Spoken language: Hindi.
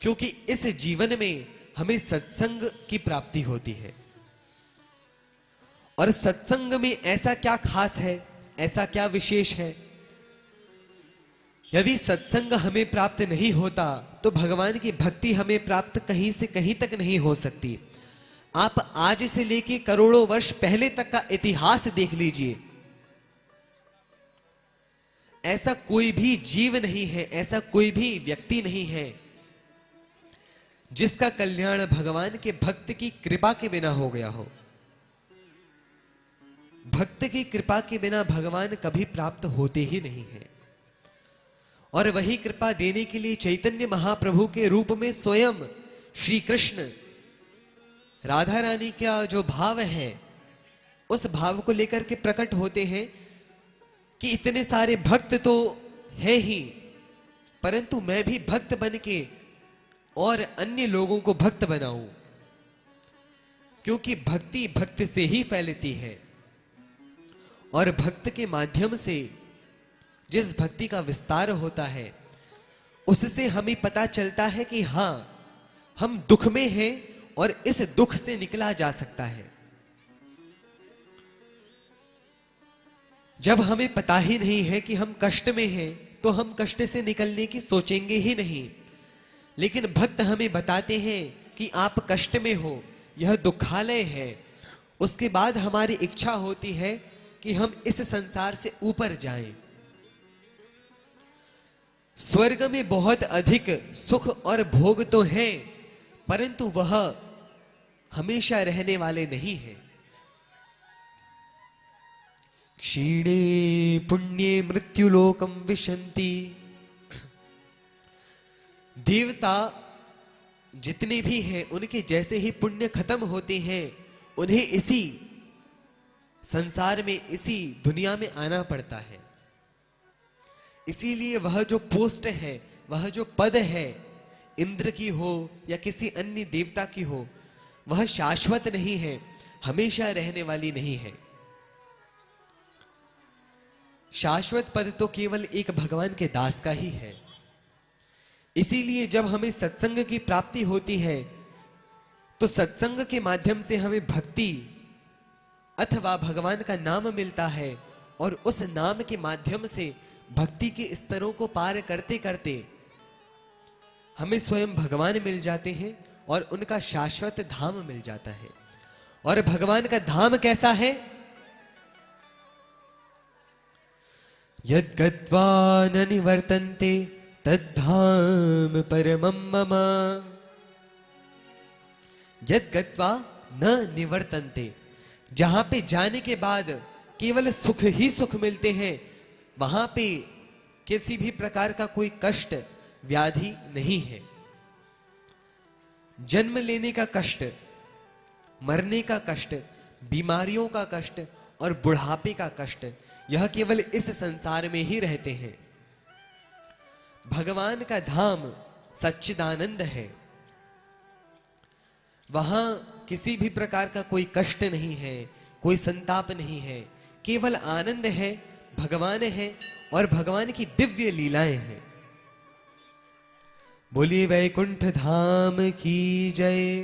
क्योंकि इस जीवन में हमें सत्संग की प्राप्ति होती है। और सत्संग में ऐसा क्या खास है, ऐसा क्या विशेष है? यदि सत्संग हमें प्राप्त नहीं होता तो भगवान की भक्ति हमें प्राप्त कहीं से कहीं तक नहीं हो सकती। आप आज से लेके करोड़ों वर्ष पहले तक का इतिहास देख लीजिए, ऐसा कोई भी जीव नहीं है, ऐसा कोई भी व्यक्ति नहीं है जिसका कल्याण भगवान के भक्त की कृपा के बिना हो गया हो। भक्त की कृपा के बिना भगवान कभी प्राप्त होते ही नहीं है। और वही कृपा देने के लिए चैतन्य महाप्रभु के रूप में स्वयं श्री कृष्ण राधा रानी का जो भाव है, उस भाव को लेकर के प्रकट होते हैं कि इतने सारे भक्त तो है ही, परंतु मैं भी भक्त बन के और अन्य लोगों को भक्त बनाऊं, क्योंकि भक्ति भक्त से ही फैलती है। और भक्त के माध्यम से जिस भक्ति का विस्तार होता है, उससे हमें पता चलता है कि हां, हम दुख में हैं और इस दुख से निकला जा सकता है। जब हमें पता ही नहीं है कि हम कष्ट में हैं, तो हम कष्ट से निकलने की सोचेंगे ही नहीं। लेकिन भक्त हमें बताते हैं कि आप कष्ट में हो, यह दुखालय है। उसके बाद हमारी इच्छा होती है कि हम इस संसार से ऊपर जाएं। स्वर्ग में बहुत अधिक सुख और भोग तो हैं, परंतु वह हमेशा रहने वाले नहीं हैं। क्षीणे पुण्ये मृत्युलोकम विशन्ति। देवता जितने भी हैं, उनके जैसे ही पुण्य खत्म होते हैं, उन्हें इसी संसार में, इसी दुनिया में आना पड़ता है। इसीलिए वह जो पोस्ट है, वह जो पद है, इंद्र की हो या किसी अन्य देवता की हो, वह शाश्वत नहीं है, हमेशा रहने वाली नहीं है। शाश्वत पद तो केवल एक भगवान के दास का ही है। इसीलिए जब हमें सत्संग की प्राप्ति होती है, तो सत्संग के माध्यम से हमें भक्ति अथवा भगवान का नाम मिलता है। और उस नाम के माध्यम से भक्ति के स्तरों को पार करते करते हमें स्वयं भगवान मिल जाते हैं और उनका शाश्वत धाम मिल जाता है। और भगवान का धाम कैसा है? यद् गत्वा न निवर्तन्ते तद्धाम परमं मम। यद् गत्वा न निवर्तन्ते, जहां पे जाने के बाद केवल सुख ही सुख मिलते हैं, वहां पे किसी भी प्रकार का कोई कष्ट व्याधि नहीं है। जन्म लेने का कष्ट, मरने का कष्ट, बीमारियों का कष्ट और बुढ़ापे का कष्ट, यह केवल इस संसार में ही रहते हैं। भगवान का धाम सच्चिदानंद है, वहां किसी भी प्रकार का कोई कष्ट नहीं है, कोई संताप नहीं है, केवल आनंद है, भगवान है और भगवान की दिव्य लीलाएं हैं। बोलिए वैकुंठ धाम की जय।